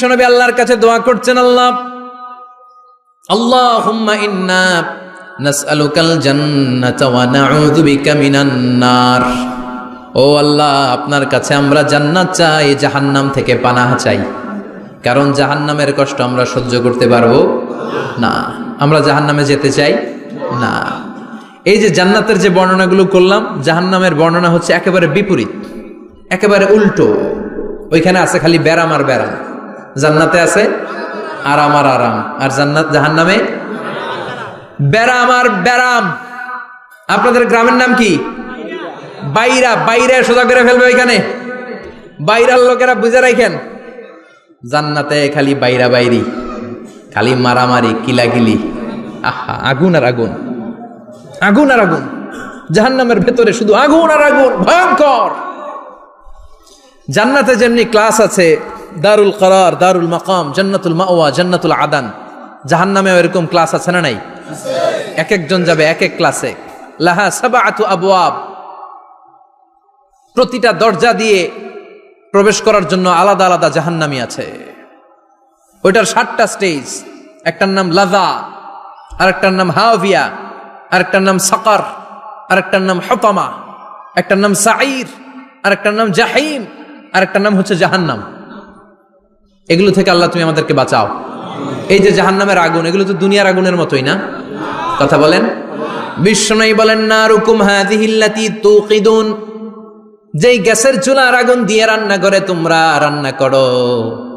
বিশ্বনবী আল্লাহর কাছে দোয়া করছেন, আল্লাহুম্মা ইন্না নাসআলুকাল জান্নাতা ওয়া নাউযু বিকা মিনান নার। ও আল্লাহ, আপনার কাছে আমরা জান্নাত চাই, জাহান্নাম থেকে পানাহ চাই। কারণ জাহান্নামের কষ্ট আমরা সহ্য করতে পারবো না, আমরা জাহান্নামে যেতে চাই না। এই যে জান্নাতের যে বর্ণনাগুলো করলাম, জাহান্নামের বর্ণনা হচ্ছে একেবারে বিপরীত, একেবারে উল্টো। ওইখানে আছে খালি ব্যারাম আর ব্যারাম, জান্নাতে আছে আরাম আর আরাম, আর জাহান্নামে ব্যারাম আর ব্যারাম। আপনাদের গ্রামের নাম কি? বাইরা। বাইরে সোজা করে ফেলবে ওইখানে, বাইরার লোকেরা বুঝে রাখেন। জান্নাতে খালি বাইরা বাইরি, খালি মারামারি, কিলাকিলি, আহা, আগুন আর আগুন, আগুন আর আগুন। জাহান্নামের ভেতরে শুধু আগুন আর আগুন, ভয়ঙ্কর। জান্নাতে যেমনি ক্লাস আছে, দারুল করার, দারুল মাকাম, জান্নাতুল মাওয়া, জান্নাতুল আদান, জাহান্নামেও এরকম ক্লাস আছে না নাই? এক একজন যাবে এক এক ক্লাসে। লাহা সাবআতু আবওয়াব, প্রতিটা দরজা দিয়ে প্রবেশ করার জন্য আলাদা আলাদা জাহান্নামী আছে। ওইটার 7টা স্টেজ। একটার নাম লাযা, আরেকটার নাম হাভিয়া, আরেকটার নাম সাকার, আরেকটার নাম হুতামা, একটার নাম সাঈর, আরেকটার নাম জাহিম, আরেকটার নাম হচ্ছে জাহান্নাম। এগুলো থেকে আল্লাহ তুমি আমাদেরকে বাঁচাও। এই যে জাহান্নামের আগুন, এগুলো তো দুনিয়ার আগুনের মতোই না? কথা বলেন। বিশ্বনবী বলেন, নারুকুম হাযিহিল্লাতী তুকিদুন, যেই গ্যাসের চুলার আগুন দিয়ে রান্না করে তোমরা রান্না করো,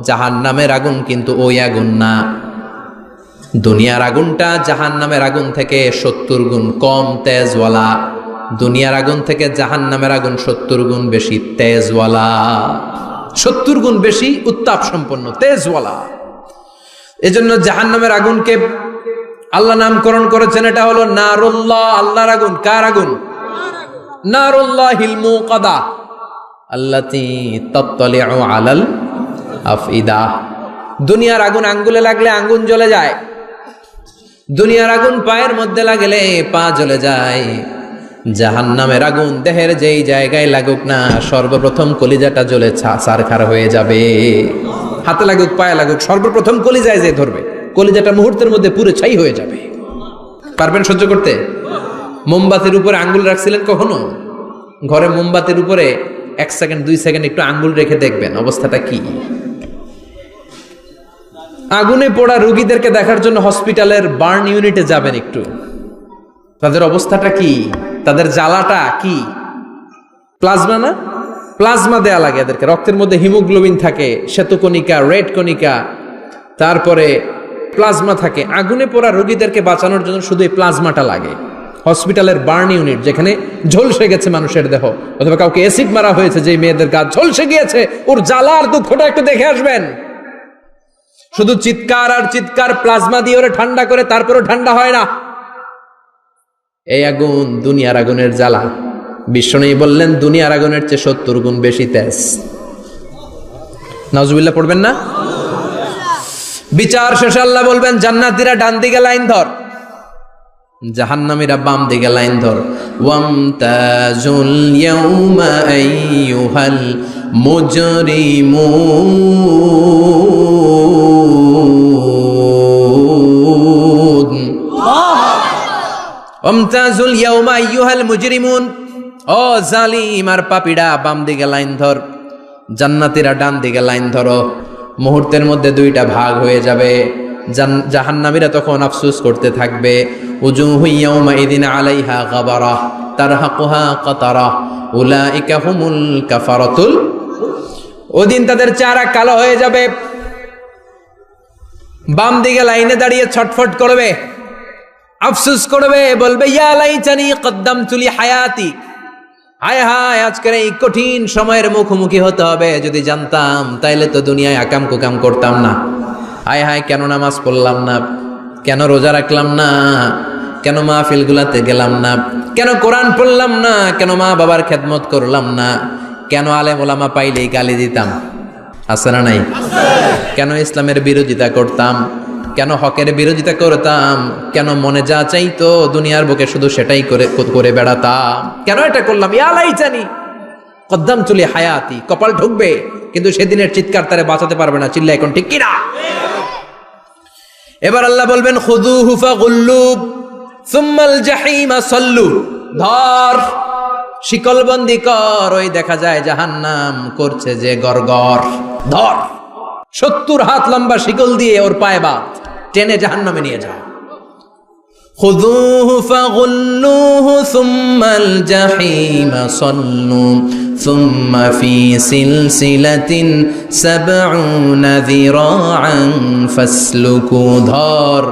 জাহান্নামের আগুন কিন্তু ওই আগুন না। দুনিয়ার আগুনটা জাহান্নামের আগুন থেকে 70 গুণ কম তেজওয়ালা। দুনিয়ার আগুন থেকে জাহান্নামের আগুন 70 গুণ বেশি তেজওয়ালা, 70 গুণ বেশি উত্তাপ সম্পন্ন, তেজওয়ালা। এজন্য জাহান্নামের আগুনকে আল্লাহ নামকরণ করেছেন, এটা হলো নারুল্লাহ, আল্লাহর আগুন। কার আগুন? নারুল্লাহিল মুকাদা আল্লাতী তাত্তালিউ আলাল আফইদা। দুনিয়ার আগুন আঙ্গুলে লাগলে আঙ্গুল জ্বলে যায়, দুনিয়ার আগুন পায়ের মধ্যে লাগলে পা জ্বলে যায়। জাহান্নামের আগুন দেহের যেই জায়গায় লাগুক না, সর্বপ্রথম কলিজাটা জ্বলে ছারখার হয়ে যাবে। হাতে লাগুক, পায়ে লাগুক, সর্বপ্রথম কলিজায় যে ধরবে, কলিজাটা মুহূর্তের মধ্যে পুরো ছাই হয়ে যাবে। পারবেন সহ্য করতে? মোমবাতির উপরে আঙ্গুল রাখছিলেন কখনো? ঘরে মোমবাতির উপরে 1 সেকেন্ড 2 সেকেন্ড একটু আঙ্গুল রেখে দেখবেন অবস্থাটা কি। আগুনে পোড়া রোগীদেরকে দেখার জন্য হসপিটালের বার্ন ইউনিটে যাবেন, একটু তাদের অবস্থাটা কি, তাদের জ্বালাটা কি। প্লাজমা না, প্লাজমা দেয়া লাগে এদেরকে। রক্তের মধ্যে হিমোগ্লোবিন থাকে, শ্বেতকণিকা, রেড কণিকা, তারপরে প্লাজমা থাকে। আগুনে পোড়া রোগীদেরকে বাঁচানোর জন্য শুধু এই প্লাজমাটা লাগে। হসপিটালের বার্ন ইউনিট, যেখানে ঝলসে গেছে মানুষের দেহ, অথবা কাউকে অ্যাসিড মারা হয়েছে, যে মেয়েদের গা ঝলসে গিয়েছে, ওর জ্বালার দুঃখটা একটু দেখে আসবেন। শুধু চিৎকার আর চিৎকার, প্লাজমা দিয়ে ওরে ঠান্ডা করে, তারপরেও ঠান্ডা হয় না। এই আগুন দুনিয়ার আগুনের জ্বালা। বিশ্বনবী বললেন, দুনিয়ার আগুনের চেয়ে 70 গুণ বেশি তেজ। নাউজুবিল্লাহ পড়বেন না? বিচার শেষে আল্লাহ বলবেন, জান্নাতীরা ডান দিকে লাইন ধর, জাহান্নামীরা বাম দিকে লাইন ধর। ওয়ামতাজুল ইয়াউমা আইয়ুহাল মুজরিমুন, ওয়ামতাজুল ইয়াউমা আইয়ুহাল মুজরিমুন। ও জালিম আর পাপীরা, বাম দিকে লাইন ধর, জান্নাতীরা ডান দিকে লাইন ধরো। মুহূর্তের মধ্যে 2টা ভাগ হয়ে যাবে। জাহান্নামীরা তখন আফসোস করতে থাকবে, উজুহু ইয়াউমাইযিন আলাইহা গাবারা তারহাকুহা কাতারা উলাইকা হুমুল কাফারাতুল। ওদিন তাদের চেহারা কালো হয়ে যাবে। বাম দিকে লাইনে দাঁড়িয়ে ছটফট করবে, আফসোস করবে, বলবে, ইয়া লাইতানি কদ্দামতু লি হায়াতি। হায় হায়, আজকের এই কঠিন সময়ের মুখোমুখি হতে হবে, যদি জানতাম তাইলে তো দুনিয়ায় আকাম কুকাম করতাম না। হায় হায়, কেন নামাজ পড়লাম না, কেন রোজা রাখলাম না, কেন মাহফিলগুলাতে গেলাম না, কেন কোরআন পড়লাম না, কেন মা বাবার খেদমত করলাম না, কেন আলেম ওলামা পাইলেই গালি দিতাম, আছে না নাই? কেন ইসলামের বিরোধিতা করতাম, কেন হকের বিরোধিতা করতাম, কেন মনে যা চাইতো দুনিয়ার বুকে শুধু সেটাই করে বেড়াতাম, কেন এটা করলাম? ইয়া লাইতানি কদ্দাম চলে হায়াতি, কপাল ঢুকবে, কিন্তু সেদিনের চিৎকার তারে বাঁচাতে পারবে না। চিল্লা এখন ঠিক কিনা? এবার আল্লাহ বলবেন খুযুহু ফাগুল্লু সুম্মাল জাহিমা সাল্লু, ধর শিকলবন্দি কর, ওই দেখা যায় জাহান্নাম করছে যে গরগর, ধর 70 হাত লম্বা শিকল দিয়ে ওর পায়ে বাঁধ, টেনে জাহান্নামে নিয়ে যাও। খুযুহু ফাগুল্লুহু সুম্মাল জাহিমা সাল্লু সুম্মা ফি সিলসিলাতিন ৭০ যিরাআন ফাসলুকু, ধর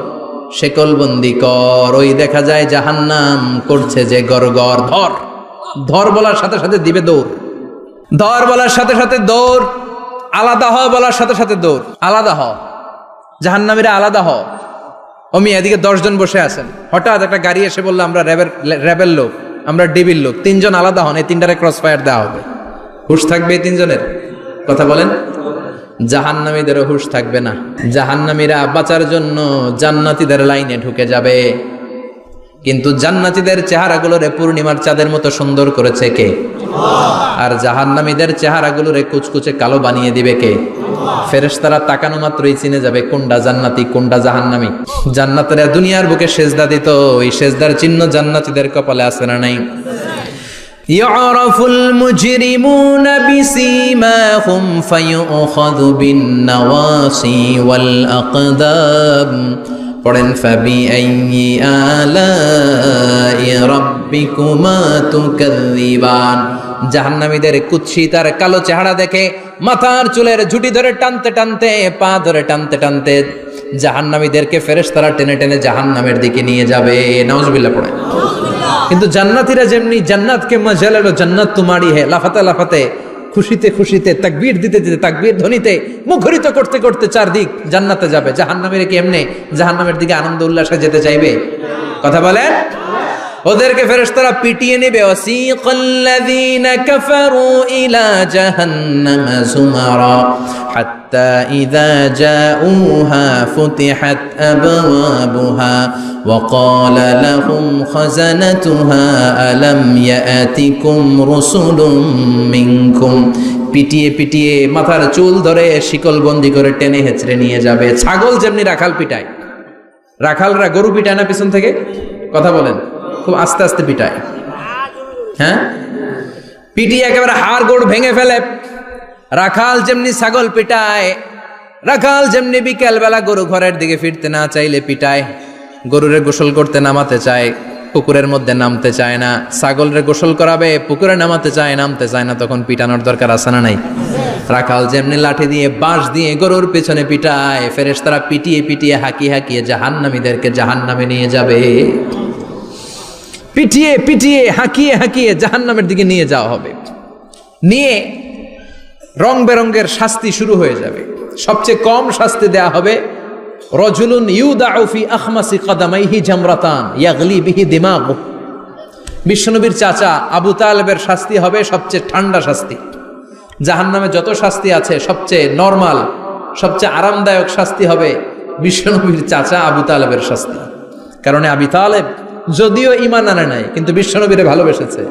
শিকলবন্দি কর, ওই দেখা যায় জাহান্নাম করছে যে গরগর, ধর। ধর বলার সাথে সাথে দিবে দৌড়, ধর বলার সাথে সাথে দৌড়, আলাদা হ বলার সাথে সাথে দৌড়, আলাদা হ, জাহান্নামীরা আলাদা হ। অমি এদিকে 10 জন বসে আছেন, হঠাৎ একটা গাড়ি এসে বললো আমরা র্যাবের লোক, আমরা ডিবির লোক, 3 জন আলাদা হন, এই 3টারে ক্রস ফায়ার দেওয়া হবে। হুশ থাকবে এই 3 জনের? কথা বলেন। জাহান্নামীদেরও হুশ থাকবে না। জাহান্নামীরা বাঁচার জন্য জান্নাতীদের লাইনে ঢুকে যাবে, কিন্তু জান্নাতীদের চেহারাগুলোরে পূর্ণিমার চাঁদের মতো সুন্দর করেছে কে? আর জাহান্নামীদের চেহারাগুলোরে কুচকুচে কালো বানিয়ে দিবে কে? ফেরেশতারা তাকানো মাত্রই চিনে যাবে কোনটা জান্নাতি কোনটা জাহান্নামী। জান্নাতীরা দুনিয়ার বুকে সেজদা দিত, ওই সেজদার চিহ্ন জান্নাতীদের কপালে আছে না নাই? ইয়ারাফুল মুজরিমুনা বিসীমাহুম ফায়ুখাযু বিন-নাওয়াসি ওয়াল আকদাম। পড়েন ফাবিআইয়ি আলাই রাব্বিকুমা তুকাযযিবান। জাহান্নামীদের কুৎসিত আর কালো চেহারা দেখে মাথার চুলের ঝুঁটি ধরে টানতে টানতে, পা ধরে টানতে টানতে জাহান্নামীদেরকে ফেরেশতারা টেনে টেনে জাহান্নামের দিকে নিয়ে যাবে। নাউজুবিল্লাহ পড়েন। কিন্তু জান্নাতীরা যেমনি জান্নাতকে মজা লো জান্নাত তোমারি হে, লাফাতে লাফাতে খুশিতে খুশিতে তাকবীর দিতে দিতে তাকবীর ধ্বনিতে মুখরিত করতে করতে চারদিক জান্নাতে যাবে। জাহান্নামীরা কি এমনি জাহান্নামের দিকে আনন্দ উল্লাসে যেতে চাইবে? কথা বলেন। ওদেরকে ফেরেশতারা পিটিয়ে নেবে। ওয়াসিকাল্লাযীনা কাফারু ইলা জাহান্নামা যুমারা হাত্তা ইযা জাউহা ফুতিহাত আবওয়াবুহা ওয়া ক্বালা লাহুম খাযানাতুহা আলাম ইয়াতিকুম রাসূলুম মিনকুম। পিটিয়ে পিটিয়ে মাথার চুল ধরে শিকলবন্দি করে টেনে হেঁচড়ে নিয়ে যাবে। ছাগল যেমনি রাখাল পিটায়, রাখালরা গরু পিটায় না পিছন থেকে? কথা বলেন। খুব আস্তে আস্তে পিটায়, হ্যাঁ, পিটিয়ে একেবারে হাড় গোড় ভেঙে ফেলে। রাখাল যেমনি ছাগল পিটায়, রাখাল যেমনি বিকেল বেলা গরু ঘরের দিকে ফিরতে না চাইলে পিটায়, গরুরে গোসল করতে নামাতে চায়, পুকুরের মধ্যে নামতে চায় না, ছাগলরে গোসল করাবে, পুকুরে নামাতে চায়, নামতে চায় না, তখন পিটানোর দরকার আছে না নাই? রাখাল যেমনি লাঠি দিয়ে বাঁশ দিয়ে গরুর পেছনে পিটায়, ফেরেশতারা পিটিয়ে পিটিয়ে হাঁকিয়ে হাঁকিয়ে জাহান্নামীদেরকে জাহান্নামে নিয়ে যাবে। পিটিয়ে পিটিয়ে হাঁকিয়ে হাঁকিয়ে জাহান্নামের দিকে নিয়ে যাওয়া হবে। নিয়ে রং বেরঙ্গের শাস্তি শুরু হয়ে যাবে। সবচেয়ে কম শাস্তি দেয়া হবে রজুলুন ইউদাউ ফি আখমাসি কদামাইহি জামরাতান ইয়াগলি বিহি দিমাগু। বিশ্বনবীর চাচা আবু তালেবের শাস্তি হবে সবচেয়ে ঠান্ডা শাস্তি। জাহান্নামে যত শাস্তি আছে সবচেয়ে নরমাল, সবচেয়ে আরামদায়ক শাস্তি হবে বিশ্বনবীর চাচা আবু তালেবের শাস্তি। কারণ আবু তালেব যদিও ঈমান আনে নাই, কিন্তু বিশ্বনবীরে ভালোবেসেছে।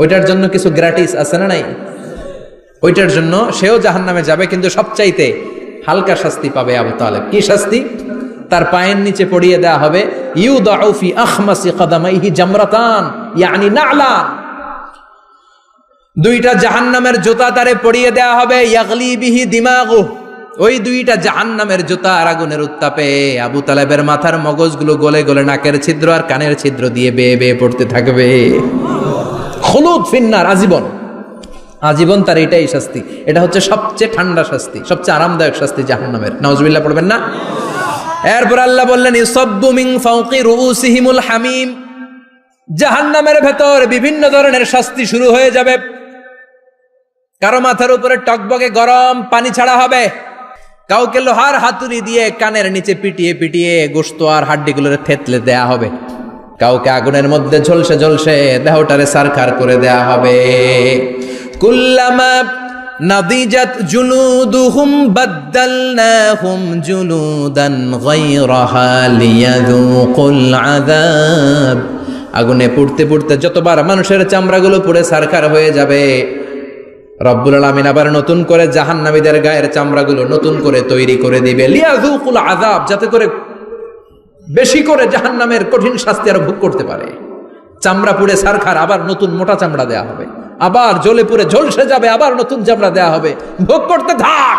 ওইটার জন্য কিছু গ্র্যাটিস আছে না নাই? ওইটার জন্য সেও জাহান্নামে যাবে, কিন্তু সবচাইতে হালকা শাস্তি পাবে আবু তালেব। কি শাস্তি? তার পায়ের নিচে পড়িয়ে দেয়া হবে ইউদাউ ফি আখমাসি কদামাইহি জামরাতান ইয়ানি নালা। দুইটা জাহান্নামের জুতা তারে পড়িয়ে দেয়া হবে, ইয়াগলি বিহি দিমাগু। ওই দুইটা জাহান্নামের জুতা আর আগুনের উত্তাপে আবু তালেবের মাথার মগজগুলো গলে গলে নাকের ছিদ্র আর কানের ছিদ্র দিয়ে বেয়ে বেয়ে পড়তে থাকবে। খুলুদ ফিন্নার, আজীবন, আজীবন তার এটাই শাস্তি। এটা হচ্ছে সবচেয়ে ঠান্ডা শাস্তি, সবচেয়ে আরামদায়ক শাস্তি জাহান্নামের। নাউজুবিল্লাহ পড়বেন না? এরপর আল্লাহ বললেন ইউসাব্বু মিন ফাওকি রুউসিহিমুল হামিম। জাহান্নামের ভেতর বিভিন্ন ধরনের শাস্তি শুরু হয়ে যাবে। কারো মাথার উপরে টকবকে গরম পানি ছাড়া হবে, কাউকে লোহার হাতুড়ি দিয়ে কানের নিচে পিটিয়ে পিটিয়ে গোশত আর হাড্ডিগুলোরে থেতলে দেয়া হবে, কাউকে আগুনের মধ্যে ঝলসে ঝলসে দেহটারে সারখার করে দেয়া হবে। কুল্লামা নাদিজাত জুলুদুহুম বাদদালনাহুম জুলুদান গায়রাহা লিয়াযুকুল আযাব। আগুনে পুড়তে পুড়তে যতবার মানুষের চামড়াগুলো পুড়ে সারখার হয়ে যাবে, রব্বুল আলামিন আবার নতুন করে জাহান্নামীদের গায়ের চামড়াগুলো নতুন করে তৈরি করে দিবে, লিয়াযুকুল আযাব, যাতে করে বেশি করে জাহান্নামের কঠিন শাস্তি আর ভোগ করতে পারে। চামড়া পুড়ে ছারখার, আবার নতুন মোটা চামড়া দেয়া হবে, আবার জ্বলে পুড়ে ঝলসে যাবে, আবার নতুন চামড়া দেয়া হবে, ভোগ করতে থাক।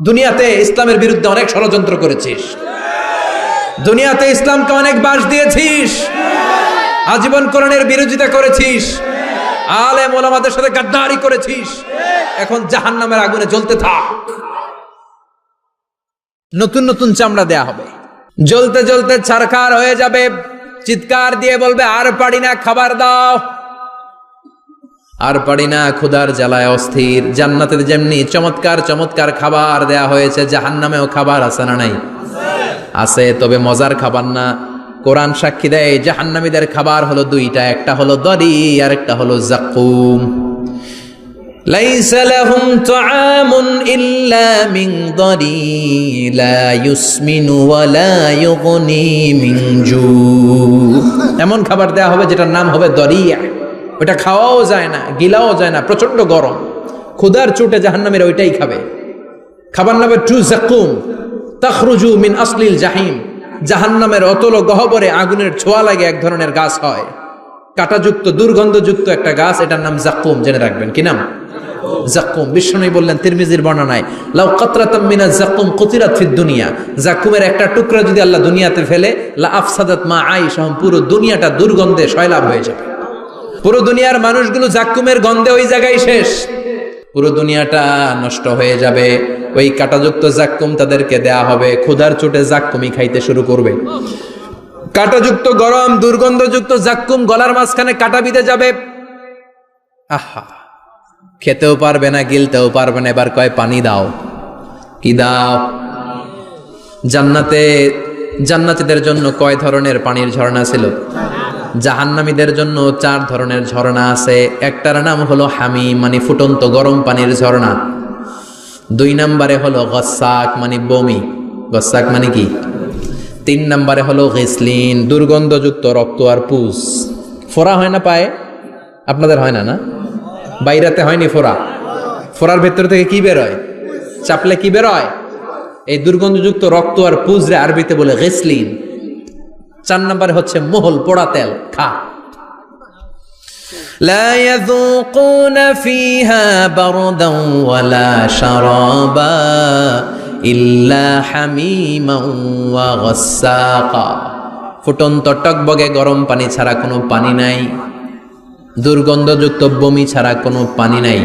দুনিয়াতে ইসলামের বিরুদ্ধে অনেক ষড়যন্ত্র করেছিস, দুনিয়াতে ইসলামকে অনেক বাস দিয়েছিস, আজীবন কোরআনের বিরোধিতা করেছিস, আলেম ওলামাদের সাথে গাদ্দারি করেছিস, এখন জাহান্নামের আগুনে জ্বলতে থাক। নতুন নতুন চামড়া দেয়া হবে, জ্বলতে জ্বলতে ছারখার হয়ে যাবে, চিৎকার দিয়ে বলবে আর পারি না, খাবার দাও। আর পারি না, ক্ষুধার জ্বালায় অস্থির। জান্নাতে যেমনি চমৎকার চমৎকার খাবার দেয়া হয়েছে, জাহান্নামেও খাবার আছে না নাই? আছে, তবে মজার খাবার না। কোরআন সাক্ষী দেয় জাহান্নামীদের খাবার হলো দুইটা, একটা হলো দরি আর একটা হলো যাকুম। লাইসা লাহুম তুআমুন ইল্লা মিন দরি লা ইউসমিনু ওয়া লা ইউগনি মিন জু। এমন খাবার দেয়া হবে যেটার নাম হবে দরিয়া, ওটা খাওয়াও যায় না, গিলাও যায় না, প্রচন্ড গরম, ক্ষুধার চোটে জাহান্নামীরা ওইটাই খাবে। খাবার নামে টু যাকুম তাখরুজু মিন আসলিল জাহিম। জাহান্নামের অতল গহ্বরে আগুনের ছোঁয়া লাগে এক ধরনের গাছ হয়, কাঁটাযুক্ত দুর্গন্ধযুক্ত একটা গাছ, এটার নাম যাকুম। জেনে রাখবেন, কি নাম? যাকুম। বিশ্বনবী বললেন তিরমিজির বর্ণনায়, লাউ কাতরাতাম মিনাজ যাকুম কুতিরাত ফিদ দুনিয়া। যাকুমের একটা টুকরা যদি আল্লাহ দুনিয়াতে ফেলে, লা আফসাদাত মা আইশাহুম, পুরো দুনিয়াটা দুর্গন্ধে সয়লাব হয়ে যাবে। পুরো দুনিয়ার মানুষগুলো যাকুমের গন্ধে ওই জায়গায় শেষ, পুরো দুনিয়াটা নষ্ট হয়ে যাবে। ওই কাঁটাযুক্ত যাক্কুম তাদেরকে দেয়া হবে, ক্ষুধার চোটে যাক্কুমই খাইতে শুরু করবে। কাঁটাযুক্ত গরম দুর্গন্ধযুক্ত যাক্কুম গলার মাঝখানে কাঁটা বিঁধে যাবে। আহা, খেতেও পারবে না, গিলতেও পারবে না, এবার কয় পানি দাও। কি দাও? জান্নাতীদের জন্য কয় ধরনের পানির ঝর্ণা ছিল? জাহান্নামীদের জন্য 4 ধরনের ঝর্ণা আছে। একটার নাম হলো হামিম, মানে ফুটন্ত গরম পানির ঝর্ণা। 2 নম্বরে হলো গসাক, মানে বমি। গসাক মানে কি? 3 নম্বরে হলো গিসলিন, দুর্গন্ধযুক্ত রক্ত আর পুজ। ফোড়া হয় না পায়ে? আপনাদের হয় না? না, বাইরাতে হয়নি ফোড়া? ফোড়ার ভেতর থেকে কি বের হয়? চাপলে কি বের হয়? এই দুর্গন্ধযুক্ত রক্ত আর পুজ রে আরবিতে বলে গিসলিন। 4 নম্বরে হচ্ছে মোহল, পোড়া তেল। খা। লা ইয়াযুকুনা ফিহা বারদান ওয়ালা শারাবা ইল্লা হামিমান ওয়া গাসসাকা। ফুটন্ত টকবগে গরম পানি ছাড়া কোনো পানি নাই, দুর্গন্ধযুক্ত বমি ছাড়া কোনো পানি নাই,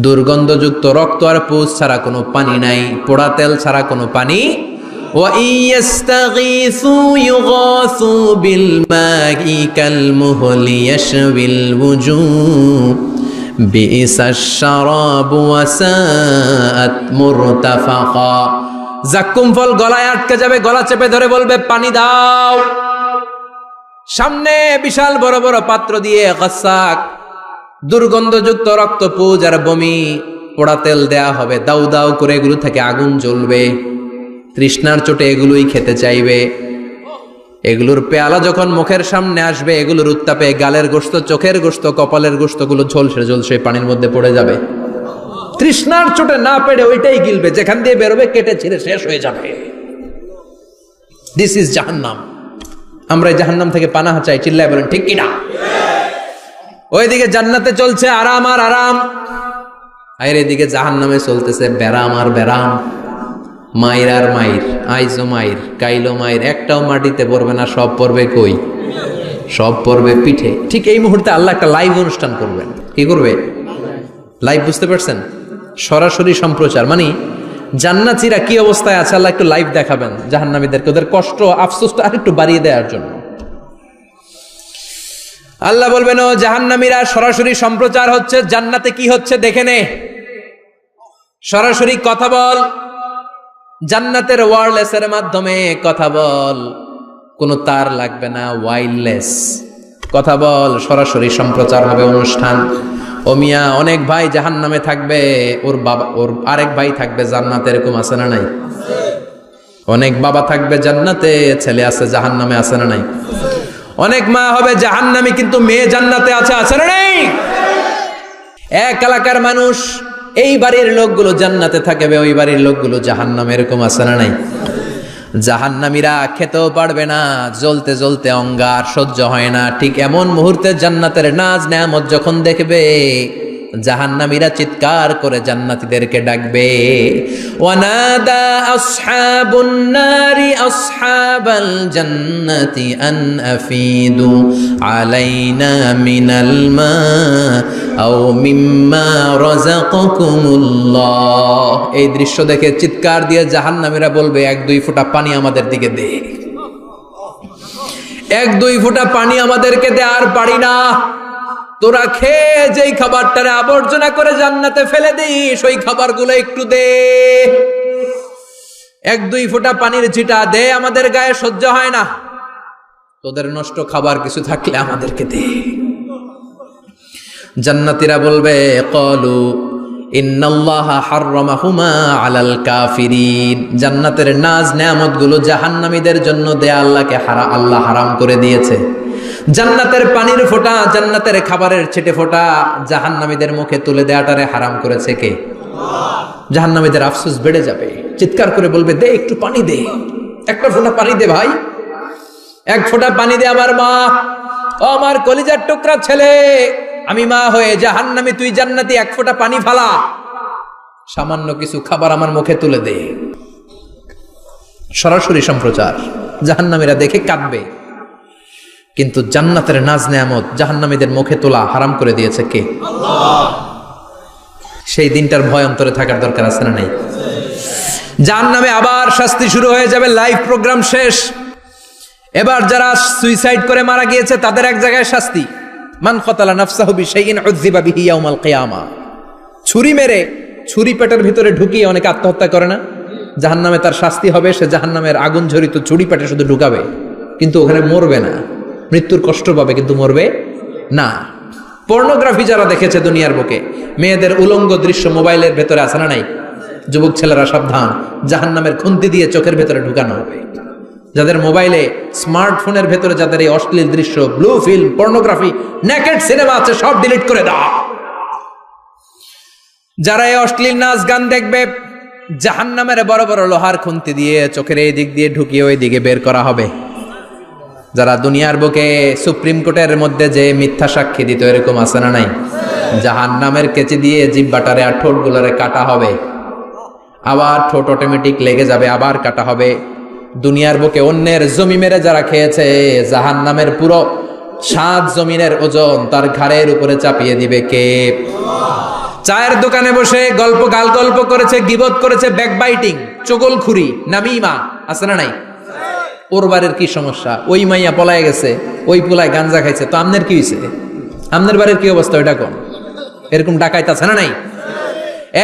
দুর্গন্ধযুক্ত রক্ত আর পুজ ছাড়া কোনো পানি নাই, পোড়া তেল ছাড়া কোনো পানি। وَإِن يَسْتَغِيثُوا يُغَاثُوا بِالْمَاءِ كَالْمُهْلِ يَشْوِي الْوُجُوهَ بِئْسَ الشَّرَابُ وَسَاءَتْ مُرْتَفَقًا। যাক্কুম ফল গলায় আটকে যাবে, গলা চেপে ধরে বলবে পানি দাও। সামনে বিশাল বড় বড় পাত্র দিয়ে গাসসাক, দুর্গন্ধযুক্ত রক্ত, পুজ আর বমি, পোড়া তেল দেয়া হবে। দাউ দাউ করে এগুলো থেকে আগুন জ্বলবে। তৃষ্ণার চোটে এগুলোই খেতে চাইবে। এগুলোর পেয়ালা যখন মুখের সামনে আসবে, এগুলোর উত্তাপে গালের গোশত, চোখের গোশত, কপালের গোশতগুলো ঝলসে ঝলসে পানির মধ্যে পড়ে যাবে। তৃষ্ণার চোটে না পেড়ে ওইটাই গিলবে, যেখান দিয়ে বেরোবে কেটে ছিঁড়ে শেষ হয়ে যাবে। দিস ইজ জাহান্নাম। আমরা এই জাহান্নাম থেকে পানাহা চাই, চিল্লায় বলেন ঠিক কিনা? ওইদিকে জান্নাতে চলছে আরাম আর আরাম, আর এদিকে জাহান্নামে চলতেছে বেরাম আর বেরাম, মাইর আর মাইর, আইজো মাইর, কাইলো মাইর। একটাও মাটিতে পড়বে না, সব পড়বে কই? সব পড়বে পিঠে। ঠিক এই মুহূর্তে আল্লাহ একটা লাইভ অনুষ্ঠান করবেন। কি করবে? লাইভ, বুঝতে পারছেন? সরাসরি সম্প্রচার, মানে জান্নাতীরা কি অবস্থায় আছে আল্লাহ একটু লাইভ দেখাবেন জাহান্নামীদেরকে, ওদের কষ্ট আফসোসটা আর একটু বাড়িয়ে দেওয়ার জন্য। আল্লাহ বলবেন, ও জাহান্নামীরা, সরাসরি সম্প্রচার হচ্ছে, জান্নাতে কি হচ্ছে দেখে নে, সরাসরি কথা বল, জান্নাতের ওয়্যারলেসের মাধ্যমে কথা বল, কোনো তার লাগবে না, ওয়্যারলেস কথা বল, সরাসরি সম্প্রচার হবে অনুষ্ঠান। ও মিয়া, অনেক ভাই জাহান্নামে থাকবে, ওর বাবা, ওর আরেক ভাই থাকবে জান্নাতে, এরকম আছে না নাই? অনেক বাবা থাকবে জান্নাতে, ছেলে আছে জাহান্নামে, আছে না নাই? অনেক মা হবে জাহান্নামী, কিন্তু মেয়ে জান্নাতে আছে, আছে না নাই? এক এলাকার মানুষ এই বাড়ির লোকগুলো জান্নাতে থাকবে, ওই বাড়ির লোকগুলো জাহান্নামে, এরকম আছে না নাই? জাহান্নামীরা খেতেও পারবে না, জ্বলতে জ্বলতে অঙ্গার সহ্য হয় না। ঠিক এমন মুহূর্তে জান্নাতের নাজ নেয়ামত যখন দেখবে, জাহান্নামীরা চিৎকার করে জান্নাতীদেরকে ডাকবে, ওয়ানাদা আসহাবুন নারি আসহাবাল জান্নাতি আন আফিদু আলাইনা মিনাল মা আও মিম্মা রাযাকাকুমুল্লাহ। এই দৃশ্য দেখে চিৎকার দিয়ে জাহান্নামীরা বলবে, 1-2 ফোঁটা পানি আমাদের দিকে দে, 1-2 ফোঁটা পানি আমাদেরকে দে, আর পারি না। তোরা খেয়ে যেই খাবারটারে আবর্জনা করে জান্নাতে ফেলে দিস, ওই খাবারগুলো একটু দে, 1-2 ফোঁটা পানির ছিটা দে, আমাদের গায়ে সহ্য হয় না। তোদের নষ্ট খাবার কিছু থাকলে আমাদেরকে দে। জান্নাতীরা বলবে, ক্বালু ইন্নাল্লাহা হাররামাহুমা আলাল কাফিরিন। জান্নাতের নাজ নেয়ামতগুলো জাহান্নামীদের জন্য দেয়া আল্লাহ হারাম করে দিয়েছে। জান্নাতের পানির ফোঁটা, জান্নাতের খাবারের ছিটে ফোঁটা জাহান্নামীদের মুখে তুলে দেয়াটারে হারাম করেছে কে? জাহান্নামীদের আফসোস বেড়ে যাবে, চিৎকার করে বলবে, দে একটু পানি দে, 1 ফোঁটা পানি দে ভাই, 1 ফোঁটা পানি দে আমার মা, ও আমার কলিজার টুকরা ছেলে, আমি মা হয়ে জাহান্নামী, তুই জান্নাতি, 1 ফোঁটা পানি ফালা, সামান্য কিছু খাবার আমার মুখে তুলে দে। সরাসরি সম্প্রচার, জাহান্নামীরা দেখে কাঁদবে। কিন্তু জান্নাতের নাজ নেয়ামত জাহান্নামীদের মুখে তোলা হারাম করে দিয়েছে কে? আল্লাহ। সেই দিনটার ভয় অন্তরে থাকার দরকার আছে না নাই? জাহান্নামে আবার শাস্তি শুরু হয়ে যাবে, লাইভ প্রোগ্রাম শেষ। এবার যারা সুইসাইড করে মারা গিয়েছে তাদের এক জায়গায় শাস্তি, মান কতালা নাফসাহু বিশাইইন উযযিবা বিহি ইয়াউমাল কিয়ামা। ছুরি মেরে, ছুরি পেটের ভিতরে ঢুকিয়ে অনেকে আত্মহত্যা করে না? জাহান্নামে তার শাস্তি হবে, সে জাহান্নামের আগুন ঝরিত ছুরি পেটে শুধু ঢুকাবে, কিন্তু ওখানে মরবে না, মৃত্যুর কষ্ট পাবে কিন্তু মরবে না। পর্নোগ্রাফি যারা দেখেছে দুনিয়ার বুকে, মেয়েদের উলঙ্গ দৃশ্য মোবাইলের ভেতরে আছে না নাই? যুবক ছেলেরা সাবধান, জাহান্নামের খুন্তি দিয়ে চোখের ভেতরে ঢুকানো হবে। যাদের মোবাইলে, স্মার্টফোনের ভেতরে যাদের এই অশ্লীল দৃশ্য, blue film, pornography, naked cinema আছে, সব ডিলিট করে দাও। যারা এই অশ্লীল নাচ গান দেখবে, জাহান্নামের বড় বড় লোহার খুন্তি দিয়ে চোখের এই দিক দিয়ে ঢুকিয়ে ওই দিকে বের করা হবে। যারা দুনিয়ার বুকে সুপ্রিম কোর্টের মধ্যে যে মিথ্যা সাক্ষী দিত, এরকম আছে না নাই? জাহান্নামের কেচি দিয়ে জিহ্বাটারে আর ঠোঁটগুলোরে কাটা হবে, আবার ঠোঁট অটোমেটিক লেগে যাবে, আবার কাটা হবে। দুনিয়ার বুকে অন্যের জমি মেরে যারা খেয়েছে, জাহান্নামের পুরো 7 জমিনের ওজন তার ঘাড়ের উপরে চাপিয়ে দিবে কে? চায়ের দোকানে বসে গল্প করেছে, গীবত করেছে, ব্যাকবাইটিং, চগলখুরি, নামিমা, আছে না নাই? ওর বাড়ির কি সমস্যা, ওই মাইয়া পলায় গেছে, ওই পোলায় গাঞ্জা খাইছে, তো আমনের কি হয়েছে? আমনের বাড়ির কি অবস্থা, ওইটা কোন? এরকম ডাকাইত আছে না নাই?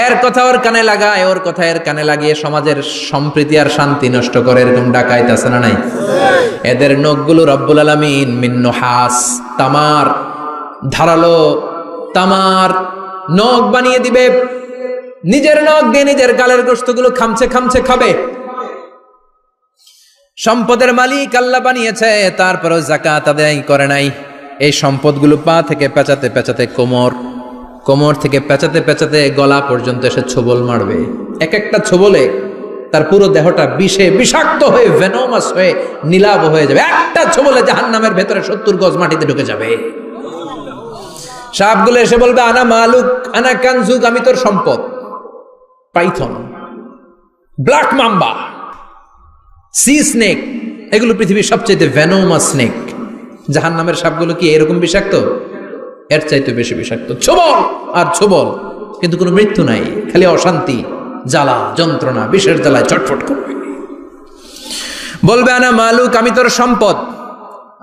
এর কথা ওর কানে লাগায়, ওর কথা এর কানে লাগিয়ে সমাজের সম্প্রীতি আর শান্তি নষ্ট করে, এরকম ডাকাইত আছে না নাই? এদের নখগুলো রব্বুল আলামিন মিন নুহাস, তামার, ধারালো তামার নখ বানিয়ে দিবে। নিজের নখ দিয়ে নিজের গালের গোশতগুলো খামছে খামছে খাবে। সম্পদের মালিক আল্লাহ বানিয়েছে, তারপরেও যাকাত আদায় করে নাই। এই সম্পদগুলো পা থেকে পেঁচাতে পেঁচাতে কোমর থেকে পেঁচাতে পেঁচাতে গলা পর্যন্ত এসে ছোবল মারবে। এক একটা ছোবলে তার পুরো দেহটা বিষে বিষাক্ত হয়ে, ভেনোমাস হয়ে, নীলাভ হয়ে যাবে। একটা ছোবলে জাহান্নামের ভেতরে 70 গজ মাটিতে ঢুকে যাবে। সাপগুলো এসে বলবে, আনা মালুক আনা কানজুক, আমি তোর সম্পদ। Python, black mamba, C snake, এগুলো পৃথিবীর সবচেয়ে ভেনোমাস স্নেক। জাহান্নামের সাপগুলো কি এরকম বিষাক্ত? এর চাইতে বেশি বিষাক্ত। ছোবল আর ছোবল, কিন্তু কোনো মৃত্যু নাই, খালি অশান্তি, জ্বালা, যন্ত্রণা, বিষের জ্বালায় চটফট করবে। বলবে, আনা মালুক, আমি তোর সম্পদ।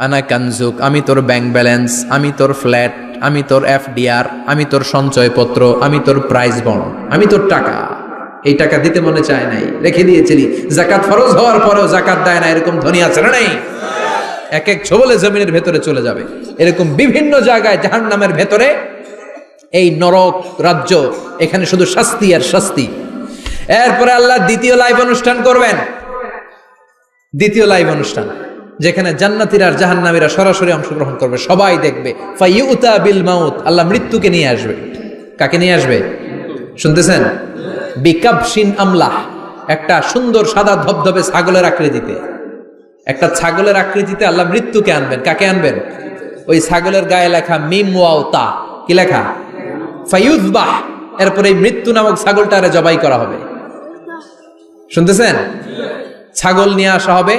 আনা কানজুক, আমি তোর ব্যাংক ব্যালেন্স, আমি তোর ফ্ল্যাট, আমি তোর এফডিআর, আমি তোর সঞ্চয়পত্র, আমি তোর প্রাইজ বন্ড, আমি তোর টাকা। এই টাকা দিতে মনে চায় নাই, রেখে দিয়েছিলি। জাকাত ফরজ হওয়ার পরেও জাকাত দেয় না, এরকম ধনী আছে না নাই? এক এক ছোবলে জমিনের ভেতরে চলে যাবে। এরকম বিভিন্ন জায়গায় জাহান্নামের ভেতরে এই নরক রাজ্য, এখানে শুধু শাস্তি আর শাস্তি। এরপরে আল্লাহ দ্বিতীয় লাইভ অনুষ্ঠান করবেন, দ্বিতীয় লাইভ অনুষ্ঠান, যেখানে জান্নাতীরা আর জাহান্নামীরা সরাসরি অংশগ্রহণ করবে, সবাই দেখবে। ফাইউতা বিল মাউত, আল্লাহ মৃত্যুকে নিয়ে আসবে। কাকে নিয়ে আসবে শুনতেছেন? বিকাবশিন আমলাহ, একটা সুন্দর সাদা ধবধবে ছাগলের আকৃতিতে, একটা ছাগলের আকৃতিতে আল্লাহ মৃত্যুকে আনবেন। কাকে আনবেন? ওই ছাগলের গায়ে লেখা মিম ওয়াও তা, কি লেখা? ফায়ুযবাহ। এরপরে এই মৃত্যু নামক ছাগলটারে জবাই করা হবে। শুনতেছেন? ছাগল নিয়ে আসা হবে,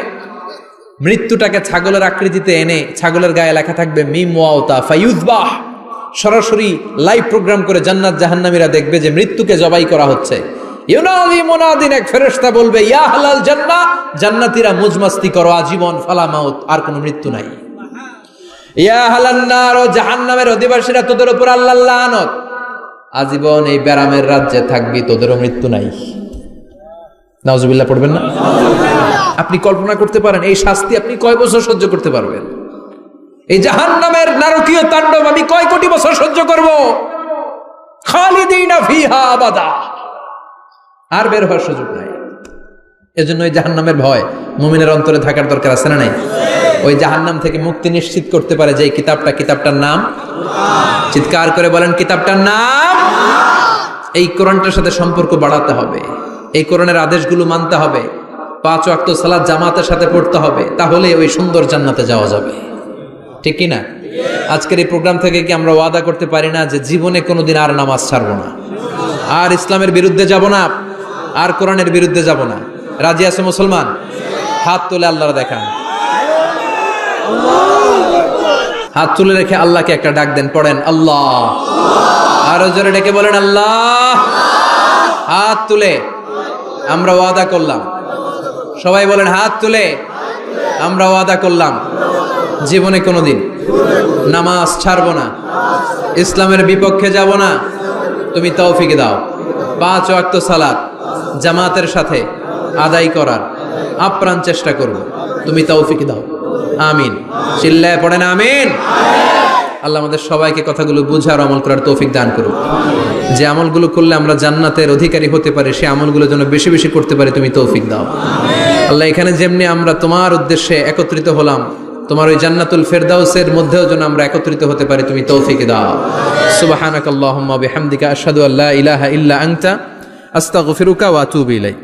মৃত্যুটাকে ছাগলের আকৃতিতে এনে ছাগলের গায়ে লেখা থাকবে মিম ওয়াও তা ফায়ুযবাহ। সরাসরি লাইভ প্রোগ্রাম করে জান্নাত জাহান্নামীরা দেখবে যে মৃত্যুকে জবাই করা হচ্ছে। ইউনাদি মুনাদিন, এক ফেরেশতা বলবে ইয়া আহলাল জান্নাহ, জান্নাতীরা মুজমাস্তি করো আজীবন, ফালা মাউত, আর কোনো মৃত্যু নাই। ইয়া আহলান নার, ও জাহান্নামের অধিবাসীরা, তোদের উপর আল্লাহর লানত, আজীবন এই ব্যারামের রাজ্যে থাকবি, তোদেরও মৃত্যু নাই। নাউজুবিল্লাহ পড়বেন না? আপনি কল্পনা করতে পারেন এই শাস্তি আপনি কয় বছর সহ্য করতে পারবেন? এই জাহান্নামের নারকীয় তাণ্ডব আমি কয় কোটি বছর সহ্য করব? খালিদিনা ফিহা আবাদা, আর বের হওয়ার সুযোগ নাই। এজন্য ওই জাহান্নামের ভয় মুমিনের অন্তরে থাকার দরকার আছে না নাই? ওই জাহান্নাম থেকে মুক্তি নিশ্চিত করতে পারে যে কিতাবটার নাম, চিৎকার করে বলেন কিতাবটার নাম। এই কোরআনটার সাথে সম্পর্ক বাড়াতে হবে, এই কোরআনের আদেশগুলো মানতে হবে, 5 ওয়াক্ত সালাত জামাতের সাথে পড়তে হবে, তাহলে ওই সুন্দর জান্নাতে যাওয়া যাবে। ঠিক কি না? আজকের এই প্রোগ্রাম থেকে কি আমরা ওয়াদা করতে পারি না যে জীবনে কোনোদিন আর নামাজ ছাড়বো না, আর ইসলামের বিরুদ্ধে যাব না, আর কোরআনের বিরুদ্ধে যাব না? রাজি আছে মুসলমান? হাত তুলে আল্লাহর দেখান, হাত তুলে রেখে আল্লাহকে একটা ডাক দেন, পড়েন আল্লাহ। আরো জোরে ডেকে বলেন আল্লাহ। হাত তুলে আমরা ওয়াদা করলাম, সবাই বলেন হাত তুলে আমরা ওয়াদা করলাম জীবনে কোনোদিন নামাজ ছাড়বো না, ইসলামের বিপক্ষে যাব না। তুমি তৌফিক দাও 5 ওয়াক্ত সালাত জামাতের সাথে আদায় করার আপ্রাণ চেষ্টা করব, তুমি তৌফিক দাও। আমিন। চিল্লায় পড়েন আমিন। আল্লাহ আমাদের সবাইকে কথাগুলো বুঝার আমল করার তৌফিক দান করুক। যে আমলগুলো করলে আমরা জান্নাতের অধিকারী হতে পারি, সে আমলগুলো যেন বেশি বেশি করতে পারি, তুমি তৌফিক দাও। আল্লাহ এখানে যেমনি আমরা তোমার উদ্দেশ্যে একত্রিত হলাম, তোমার ওই জান্নাতুল ফেরদাউসের মধ্যেও যেন আমরা একত্রিত হতে পারি, তুমি তৌফিক দাও। সুবহানাকাল্লাহুম্মা বিহামদিকা আশহাদু আল্লা ইলাহা ইল্লা আনতা আস্তাগফিরুকা ওয়া আতুবু ইলাইক।